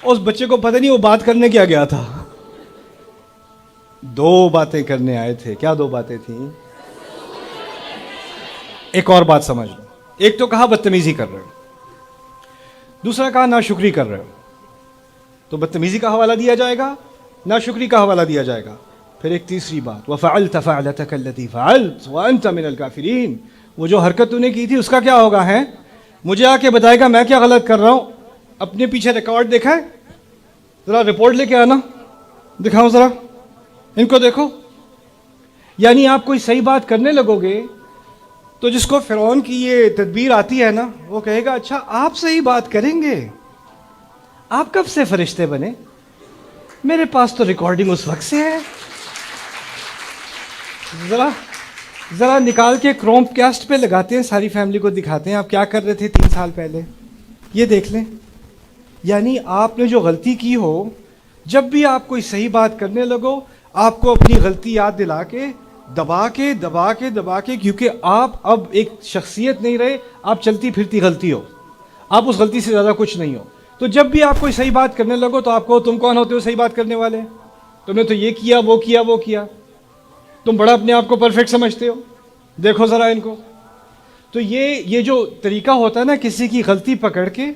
اس بچے کو پتہ نہیں وہ بات کرنے کیا گیا تھا. 2 باتیں کرنے آئے تھے. کیا 2 باتیں تھیں؟ ایک اور بات سمجھ لو. ایک تو کہا بدتمیزی کر رہے ہو, دوسرا کہا ناشکری کر رہے ہو. تو بدتمیزی کا حوالہ دیا جائے گا, ناشکری کا حوالہ دیا جائے گا. پھر ایک تیسری بات, وَفَعَلْتَ فَعْلَتَكَ الَّتِي فَعَلْتَ وَأَنْتَ مِنَ الْكَافِرِينَ. وہ جو حرکت تو نے کی تھی اس کا کیا ہوگا ہے؟ مجھے آ کے بتائے گا میں کیا غلط کر رہا ہوں. اپنے پیچھے ریکارڈ دیکھا ہے؟ ذرا رپورٹ لے کے آنا, دکھاؤ ذرا ان کو دیکھو. یعنی آپ کوئی صحیح بات کرنے لگو گے تو جس کو فرعون کی یہ تدبیر آتی ہے نا, وہ کہے گا اچھا آپ صحیح بات کریں گے, آپ کب سے فرشتے بنے؟ میرے پاس تو ریکارڈنگ اس وقت سے ہے. ذرا نکال کے کروم کاسٹ پہ لگاتے ہیں, ساری فیملی کو دکھاتے ہیں آپ کیا کر رہے تھے 3 سال پہلے, یہ دیکھ لیں. یعنی آپ نے جو غلطی کی ہو, جب بھی آپ کوئی صحیح بات کرنے لگو آپ کو اپنی غلطی یاد دلا کے دبا کے, کیونکہ آپ اب ایک شخصیت نہیں رہے, آپ چلتی پھرتی غلطی ہو, آپ اس غلطی سے زیادہ کچھ نہیں ہو. تو جب بھی آپ کوئی صحیح بات کرنے لگو تو آپ کو تم کون ہوتے ہو صحیح بات کرنے والے؟ تم نے تو یہ کیا وہ کیا, تم بڑا اپنے آپ کو پرفیکٹ سمجھتے ہو, دیکھو ذرا ان کو. تو یہ جو طریقہ ہوتا ہے نا کسی کی غلطی پکڑ کے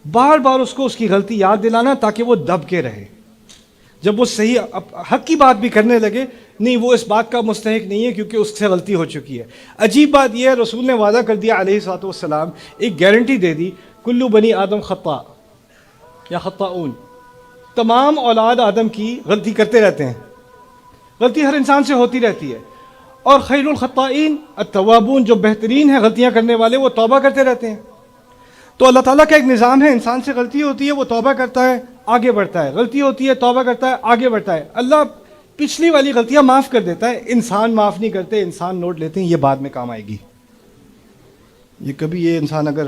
بار بار اس کو اس کی غلطی یاد دلانا تاکہ وہ دب کے رہے. جب وہ صحیح حق کی بات بھی کرنے لگے, نہیں وہ اس بات کا مستحق نہیں ہے کیونکہ اس سے غلطی ہو چکی ہے. عجیب بات یہ ہے, رسول نے وعدہ کر دیا علیہ الصلوۃ والسلام, ایک گارنٹی دے دی, کلو بنی آدم خطا یا خطاؤن, تمام اولاد آدم کی غلطی کرتے رہتے ہیں, غلطی ہر انسان سے ہوتی رہتی ہے. اور خیر الخطائین التوابون, جو بہترین ہیں غلطیاں کرنے والے وہ توبہ کرتے رہتے ہیں. تو اللہ تعالیٰ کا ایک نظام ہے, انسان سے غلطی ہوتی ہے وہ توبہ کرتا ہے آگے بڑھتا ہے, غلطی ہوتی ہے توبہ کرتا ہے آگے بڑھتا ہے. اللہ پچھلی والی غلطیاں معاف کر دیتا ہے, انسان معاف نہیں کرتے, انسان نوٹ لیتے ہیں, یہ بعد میں کام آئے گی. یہ انسان اگر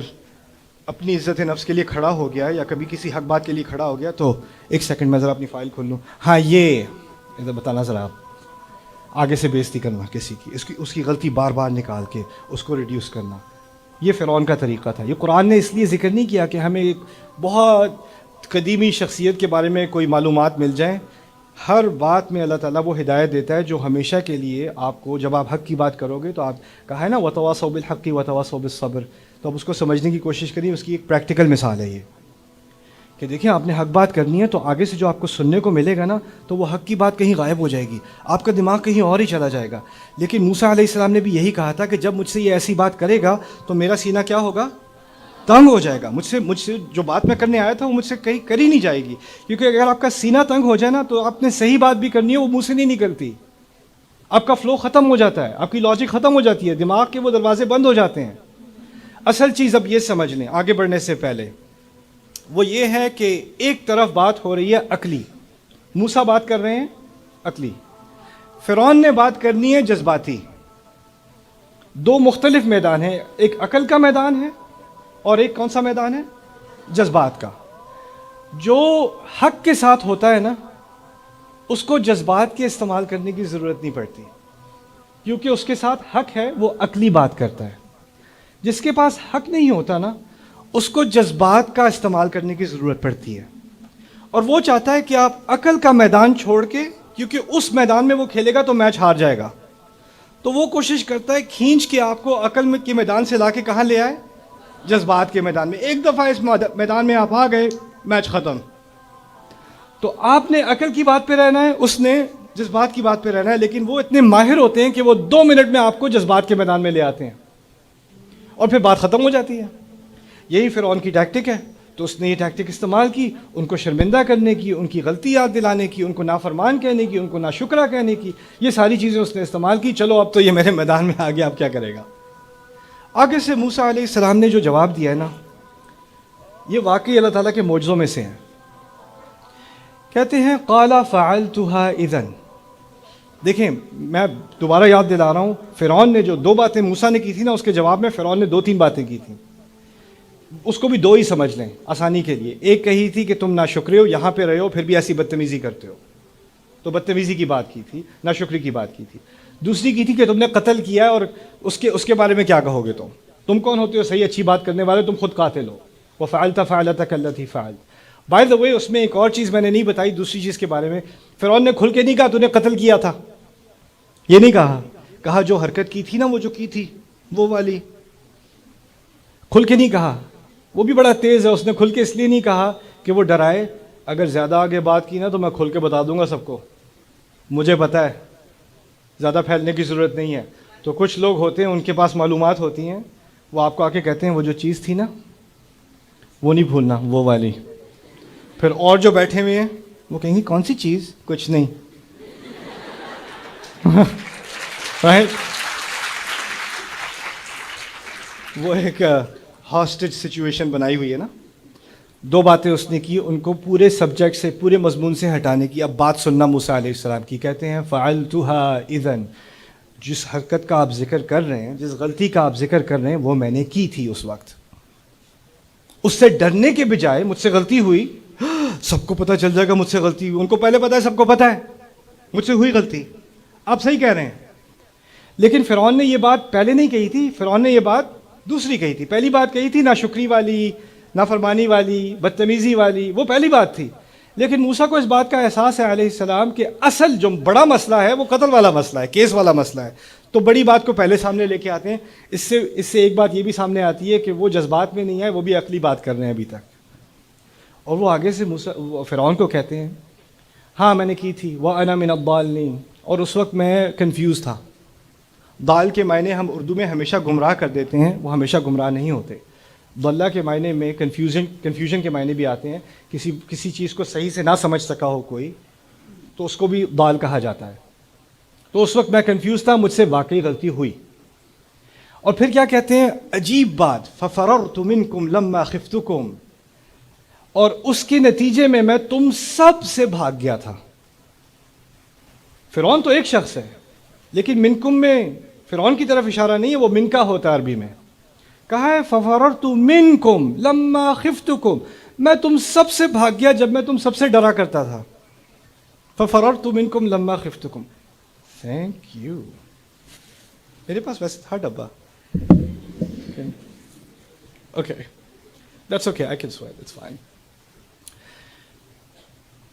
اپنی عزت نفس کے لیے کھڑا ہو گیا یا کبھی کسی حق بات کے لیے کھڑا ہو گیا تو ایک سیکنڈ میں ذرا اپنی فائل کھول لوں. ہاں یہ ادھر بتانا ذرا, آپ آگے سے بےزتی کرنا کسی کی, اس کی غلطی بار بار نکال کے اس کو ریڈیوس کرنا, یہ فرعون کا طریقہ تھا. یہ قرآن نے اس لیے ذکر نہیں کیا کہ ہمیں ایک بہت قدیمی شخصیت کے بارے میں کوئی معلومات مل جائیں. ہر بات میں اللہ تعالیٰ وہ ہدایت دیتا ہے جو ہمیشہ کے لیے آپ کو, جب آپ حق کی بات کرو گے تو آپ کہا ہے نا وتواصوا بالحق وتواصوا بالصبر, تو آپ اس کو سمجھنے کی کوشش کریے. اس کی ایک پریکٹیکل مثال ہے یہ کہ دیکھیں آپ نے حق بات کرنی ہے تو آگے سے جو آپ کو سننے کو ملے گا نا تو وہ حق کی بات کہیں غائب ہو جائے گی, آپ کا دماغ کہیں اور ہی چلا جائے گا. لیکن موسیٰ علیہ السلام نے بھی یہی کہا تھا کہ جب مجھ سے یہ ایسی بات کرے گا تو میرا سینہ کیا ہوگا؟ تنگ ہو جائے گا. مجھ سے جو بات میں کرنے آیا تھا وہ مجھ سے کہیں کری نہیں جائے گی, کیونکہ اگر آپ کا سینہ تنگ ہو جائے نا تو آپ نے صحیح بات بھی کرنی ہے وہ منہ سے نہیں نکلتی, آپ کا فلو ختم ہو جاتا ہے, آپ کی لاجک ختم ہو جاتی ہے, دماغ کے وہ دروازے بند ہو جاتے ہیں. اصل چیز اب یہ سمجھ لیں آگے بڑھنے سے پہلے, وہ یہ ہے کہ ایک طرف بات ہو رہی ہے عقلی, موسیٰ بات کر رہے ہیں عقلی, فرعون نے بات کرنی ہے جذباتی. 2 مختلف میدان ہیں, ایک عقل کا میدان ہے اور ایک کون سا میدان ہے؟ جذبات کا. جو حق کے ساتھ ہوتا ہے نا اس کو جذبات کے استعمال کرنے کی ضرورت نہیں پڑتی, کیونکہ اس کے ساتھ حق ہے, وہ عقلی بات کرتا ہے. جس کے پاس حق نہیں ہوتا نا اس کو جذبات کا استعمال کرنے کی ضرورت پڑتی ہے, اور وہ چاہتا ہے کہ آپ عقل کا میدان چھوڑ کے, کیونکہ اس میدان میں وہ کھیلے گا تو میچ ہار جائے گا, تو وہ کوشش کرتا ہے کھینچ کے آپ کو عقل کے میدان سے لا کے کہاں لے آئے؟ جذبات کے میدان میں. ایک دفعہ اس میدان میں آپ آ گئے, میچ ختم. تو آپ نے عقل کی بات پہ رہنا ہے, اس نے جذبات کی بات پہ رہنا ہے, لیکن وہ اتنے ماہر ہوتے ہیں کہ وہ 2 منٹ میں آپ کو جذبات کے میدان میں لے آتے ہیں اور پھر بات ختم ہو جاتی ہے. یہی فرعون کی ٹیکٹک ہے. تو اس نے یہ ٹیکٹک استعمال کی ان کو شرمندہ کرنے کی, ان کی غلطی یاد دلانے کی, ان کو نافرمان کہنے کی, ان کو ناشکرہ کہنے کی, یہ ساری چیزیں اس نے استعمال کی. چلو اب تو یہ میرے میدان میں آ گیا, اب کیا کرے گا؟ آگے سے موسیٰ علیہ السلام نے جو جواب دیا ہے نا یہ واقعی اللہ تعالیٰ کے معجزوں میں سے ہیں. کہتے ہیں قال فعلتها اذن. دیکھیں میں دوبارہ یاد دلا رہا ہوں, فرعون نے جو 2 باتیں موسیٰ نے کی تھی نا اس کے جواب میں فرعون نے 2-3 باتیں کی تھیں, اس کو بھی 2 ہی سمجھ لیں آسانی کے لیے. ایک کہی تھی کہ تم ناشکرے ہو, یہاں پہ رہے ہو پھر بھی ایسی بدتمیزی کرتے ہو, تو بدتمیزی کی بات کی تھی, ناشکری کی بات کی تھی. دوسری کی تھی کہ تم نے قتل کیا ہے اور اس کے بارے میں کیا کہو گے, تم کون ہوتے ہو صحیح اچھی بات کرنے والے, تم خود قاتل ہو. وفعلت فعلتك التي فعلت. بائی دا وے اس میں ایک اور چیز میں نے نہیں بتائی دوسری چیز کے بارے میں. فرعون نے کھل کے نہیں کہا تو نے قتل کیا تھا, یہ نہیں کہا جو حرکت کی تھی نا وہ جو کی تھی وہ والی, کھل کے نہیں کہا. وہ بھی بڑا تیز ہے, اس نے کھل کے اس لیے نہیں کہا کہ وہ ڈرائے, اگر زیادہ آگے بات کی نا تو میں کھل کے بتا دوں گا سب کو, مجھے پتا ہے, زیادہ پھیلنے کی ضرورت نہیں ہے. تو کچھ لوگ ہوتے ہیں ان کے پاس معلومات ہوتی ہیں, وہ آپ کو آ کے کہتے ہیں وہ جو چیز تھی نا وہ نہیں بھولنا, وہ والی. پھر اور جو بیٹھے ہوئے ہیں وہ کہیں گے کون سی چیز, کچھ نہیں. وہ ایک ہاسٹیج سچویشن بنائی ہوئی ہے نا. دو باتیں اس نے کی, ان کو پورے سبجیکٹ سے پورے مضمون سے ہٹانے کی. اب بات سننا موسیٰ علیہ السلام کی. کہتے ہیں فعلتها اذن, جس حرکت کا آپ ذکر کر رہے ہیں, جس غلطی کا آپ ذکر کر رہے ہیں وہ میں نے کی تھی اس وقت. اس سے ڈرنے کے بجائے مجھ سے غلطی ہوئی, سب کو پتہ چل جائے گا مجھ سے غلطی ہوئی. ان کو پہلے پتہ ہے, سب کو پتہ ہے مجھ سے ہوئی غلطی. آپ صحیح کہہ رہے ہیں. لیکن فرعون نے یہ بات پہلے نہیں کہی تھی, فرعون نے یہ بات دوسری کہی تھی. پہلی بات کہی تھی ناشکری والی, نافرمانی والی, بدتمیزی والی, وہ پہلی بات تھی. لیکن موسیٰ کو اس بات کا احساس ہے علیہ السلام کہ اصل جو بڑا مسئلہ ہے وہ قتل والا مسئلہ ہے, کیس والا مسئلہ ہے. تو بڑی بات کو پہلے سامنے لے کے آتے ہیں. اس سے ایک بات یہ بھی سامنے آتی ہے کہ وہ جذبات میں نہیں آئے, وہ بھی عقلی بات کر رہے ہیں ابھی تک. اور وہ آگے سے فرعون کو کہتے ہیں ہاں میں نے کی تھی, وَأَنَا مِنَ الضَّالِّينَ, اور اس وقت میں کنفیوز تھا. دال کے معنی ہم اردو میں ہمیشہ گمراہ کر دیتے ہیں, وہ ہمیشہ گمراہ نہیں ہوتے. ضلع کے معنی میں کنفیوژن کے معنی بھی آتے ہیں. کسی چیز کو صحیح سے نہ سمجھ سکا ہو کوئی تو اس کو بھی ضال کہا جاتا ہے. تو اس وقت میں کنفیوز تھا, مجھ سے واقعی غلطی ہوئی. اور پھر کیا کہتے ہیں, عجیب بات, فَفَرَرْتُ مِنْكُمْ لَمَّا خِفْتُكُمْ, اور اس کے نتیجے میں تم سب سے بھاگ گیا تھا. فرعون تو ایک شخص ہے, لیکن منکم میں فرعون کی طرف اشارہ نہیں ہے, وہ من کا ہوتا ہے عربی میں. کہا ہے فَفَرَرْتُ مِنْكُمْ لَمَّا خِفْتُكُمْ, میں تم سب سے بھاگ گیا جب میں تم سب سے ڈرا کرتا تھا. فَفَرَرْتُ مِنْكُمْ لَمَّا خِفْتُكُمْ. Thank you. میرے پاس ویسے تھا ڈبہ. Okay that's okay, I can swear, it's fine.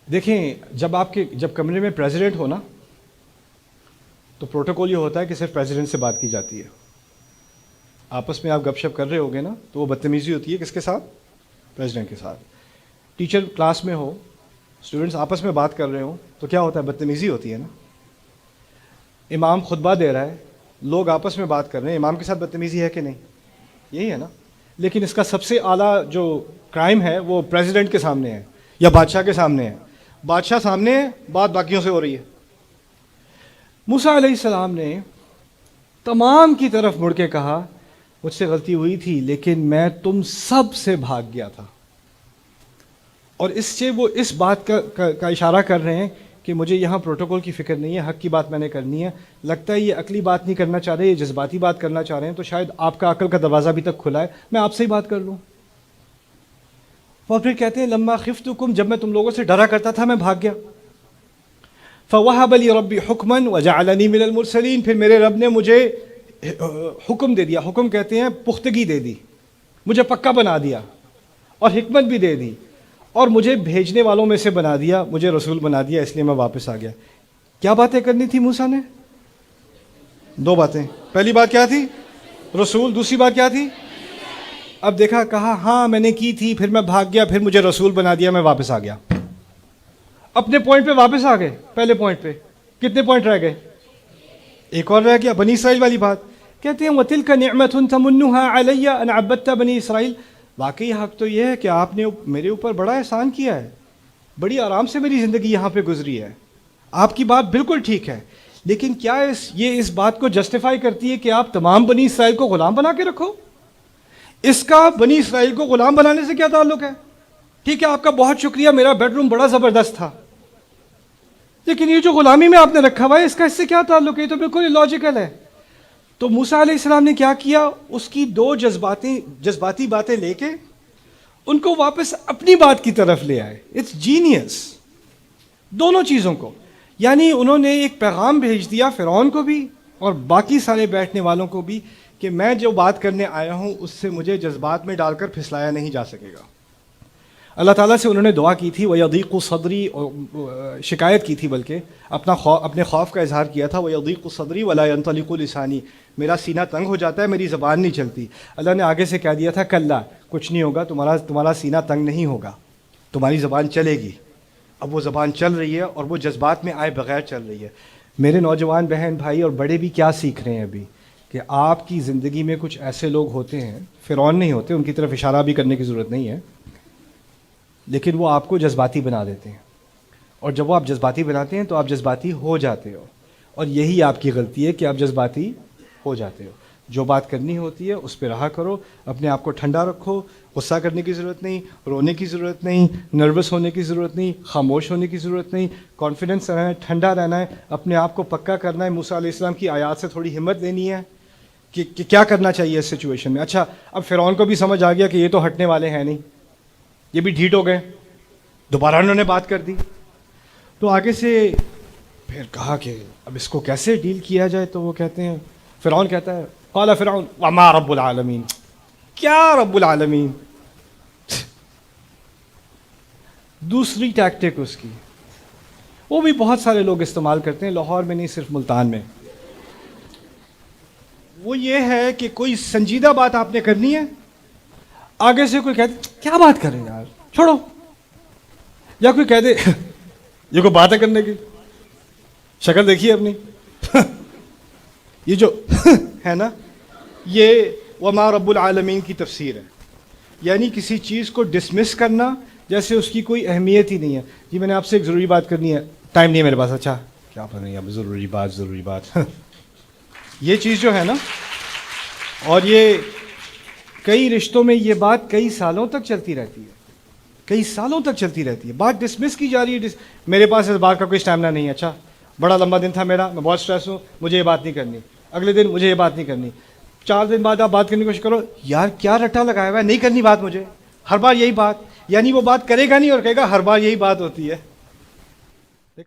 دیکھیں جب کمرے میں پریزیڈنٹ ہو نا تو پروٹوکول یہ ہوتا ہے کہ صرف پریزیڈنٹ سے بات کی جاتی ہے. آپس میں آپ گپ شپ کر رہے ہوگے نا تو وہ بدتمیزی ہوتی ہے کس کے ساتھ, پریزیڈنٹ کے ساتھ. ٹیچر کلاس میں ہو, اسٹوڈنٹس آپس میں بات کر رہے ہوں تو کیا ہوتا ہے, بدتمیزی ہوتی ہے نا. امام خطبہ دے رہا ہے, لوگ آپس میں بات کر رہے ہیں, امام کے ساتھ بدتمیزی ہے کہ نہیں, یہی ہے نا. لیکن اس کا سب سے اعلیٰ جو کرائم ہے وہ پریزیڈنٹ کے سامنے ہے یا بادشاہ کے سامنے ہے. بادشاہ سامنے ہے, بات باقیوں سے ہو رہی ہے. موسیٰ علیہ السلام نے تمام کی طرف مڑ کے کہا مجھ سے غلطی ہوئی تھی لیکن میں تم سب سے بھاگ گیا تھا. اور اس سے وہ اس بات کا اشارہ کر رہے ہیں کہ مجھے یہاں پروٹوکول کی فکر نہیں ہے, حق کی بات میں نے کرنی ہے. لگتا ہے یہ عقلی بات نہیں کرنا چاہ رہے, یہ جذباتی بات کرنا چاہ رہے ہیں, تو شاید آپ کا عقل کا دروازہ ابھی تک کھلا ہے, میں آپ سے ہی بات کر لوں. اور پھر کہتے ہیں لما خفتکم, جب میں تم لوگوں سے ڈرا کرتا تھا میں بھاگ گیا. فوہب لی ربی حکما وجعلنی من المرسلین, پھر میرے رب نے مجھے حکم دے دیا, حکم کہتے ہیں پختگی دے دی, مجھے پکا بنا دیا, اور حکمت بھی دے دی, اور مجھے بھیجنے والوں میں سے بنا دیا, مجھے رسول بنا دیا, اس لیے میں واپس آ گیا. کیا باتیں کرنی تھی موسیٰ نے؟ دو باتیں. پہلی بات کیا تھی, رسول. دوسری بات کیا تھی, اب دیکھا, کہا ہاں میں نے کی تھی, پھر میں بھاگ گیا, پھر مجھے رسول بنا دیا, میں واپس آ گیا. اپنے پوائنٹ پہ واپس آ گئے. پہلے پوائنٹ پہ کتنے پوائنٹ رہ گئے, ایک اور رہ گیا, بنی اسرائیل والی بات. کہتے ہیں وَتِلْكَ نِعْمَةٌ تَمُنُّهَا عَلَيَّ أَنْ عَبَّدْتَ بَنِي اسرائیل. واقعی حق تو یہ ہے کہ آپ نے میرے اوپر بڑا احسان کیا ہے, بڑی آرام سے میری زندگی یہاں پہ گزری ہے. آپ کی بات بالکل ٹھیک ہے, لیکن کیا یہ اس بات کو جسٹیفائی کرتی ہے کہ آپ تمام بنی اسرائیل کو غلام بنا کے رکھو؟ اس کا بنی اسرائیل کو غلام بنانے سے کیا تعلق ہے؟ ٹھیک ہے آپ کا بہت شکریہ, میرا بیڈ روم بڑا زبردست تھا, لیکن یہ جو غلامی میں آپ نے رکھا ہوا ہے اس کا اس سے کیا تعلق ہے؟ یہ تو بالکل اللاجیکل ہے. تو موسیٰ علیہ السلام نے کیا کیا, اس کی دو جذباتی باتیں لے کے ان کو واپس اپنی بات کی طرف لے آئے. اٹس جینیس, دونوں چیزوں کو. یعنی انہوں نے ایک پیغام بھیج دیا فرعون کو بھی اور باقی سارے بیٹھنے والوں کو بھی کہ میں جو بات کرنے آیا ہوں اس سے مجھے جذبات میں ڈال کر پھسلایا نہیں جا سکے گا. اللہ تعالیٰ سے انہوں نے دعا کی تھی وَيَضِيقُ صَدْرِي، اور شکایت کی تھی بلکہ اپنے خوف کا اظہار کیا تھا وَيَضِيقُ صَدْرِي وَلَا يَنطَلِقُ لِسَانِي، میرا سینہ تنگ ہو جاتا ہے، میری زبان نہیں چلتی۔ اللہ نے آگے سے کہہ دیا تھا کلا، کچھ نہیں ہوگا، تمہارا سینہ تنگ نہیں ہوگا، تمہاری زبان چلے گی۔ اب وہ زبان چل رہی ہے اور وہ جذبات میں آئے بغیر چل رہی ہے۔ میرے نوجوان بہن بھائی اور بڑے بھی کیا سیکھ رہے ہیں ابھی، کہ آپ کی زندگی میں کچھ ایسے لوگ ہوتے ہیں، فرعون نہیں ہوتے، ان کی طرف اشارہ بھی کرنے کی ضرورت نہیں ہے، لیکن وہ آپ کو جذباتی بنا دیتے ہیں، اور جب وہ آپ جذباتی بناتے ہیں تو آپ جذباتی ہو جاتے ہو، اور یہی آپ کی غلطی ہے کہ آپ جذباتی ہو جاتے ہو۔ جو بات کرنی ہوتی ہے اس پہ رہا کرو، اپنے آپ کو ٹھنڈا رکھو، غصہ کرنے کی ضرورت نہیں، رونے کی ضرورت نہیں، نروس ہونے کی ضرورت نہیں، خاموش ہونے کی ضرورت نہیں، کانفیڈنس رہنا ہے، ٹھنڈا رہنا ہے، اپنے آپ کو پکا کرنا ہے۔ موسیٰ علیہ السلام کی آیات سے تھوڑی ہمت لینی ہے کہ کیا کرنا چاہیے اس سچویشن میں۔ اچھا، اب فرعون کو بھی سمجھ آ گیا کہ یہ تو ہٹنے والے ہیں نہیں، یہ بھی ڈھیٹ ہو گئے، دوبارہ انہوں نے بات کر دی، تو آگے سے پھر کہا کہ اب اس کو کیسے ڈیل کیا جائے، تو وہ کہتے ہیں، فرعون کہتا ہے قال فرعون وما رب العالمین، کیا رب العالمین، دوسری ٹیکٹک اس کی، وہ بھی بہت سارے لوگ استعمال کرتے ہیں، لاہور میں نہیں صرف ملتان میں۔ وہ یہ ہے کہ کوئی سنجیدہ بات آپ نے کرنی ہے، آگے سے کوئی کہتے کیا بات کر رہے ہیں یار، چھوڑو، یا کوئی کہہ دے یہ کوئی بات ہے کرنے کی، شکل دیکھیے اپنی یہ جو ہے نا، یہ وما رب العالمین کی تفسیر ہے، یعنی کسی چیز کو ڈسمس کرنا جیسے اس کی کوئی اہمیت ہی نہیں ہے۔ جی میں نے آپ سے ایک ضروری بات کرنی ہے، ٹائم نہیں ہے میرے پاس، اچھا کیا پتہ نہیں اب ضروری بات یہ چیز جو ہے نا، اور یہ کئی رشتوں میں یہ بات کئی سالوں تک چلتی رہتی ہے، کئی سالوں تک چلتی رہتی ہے، بات ڈسمس کی جا رہی ہے، میرے پاس اس بات کا کوئی اسٹیمنا نہیں ہے، اچھا بڑا لمبا دن تھا میرا، میں بہت اسٹریس ہوں، مجھے یہ بات نہیں کرنی، اگلے دن مجھے یہ بات نہیں کرنی، 4 دن بعد آپ بات کرنے کی کوشش کرو، یار کیا رٹا لگایا ہوا ہے، نہیں کرنی بات مجھے، ہر بار یہی بات، یعنی وہ بات کرے گا نہیں اور کہے گا ہر بار یہی بات ہوتی ہے۔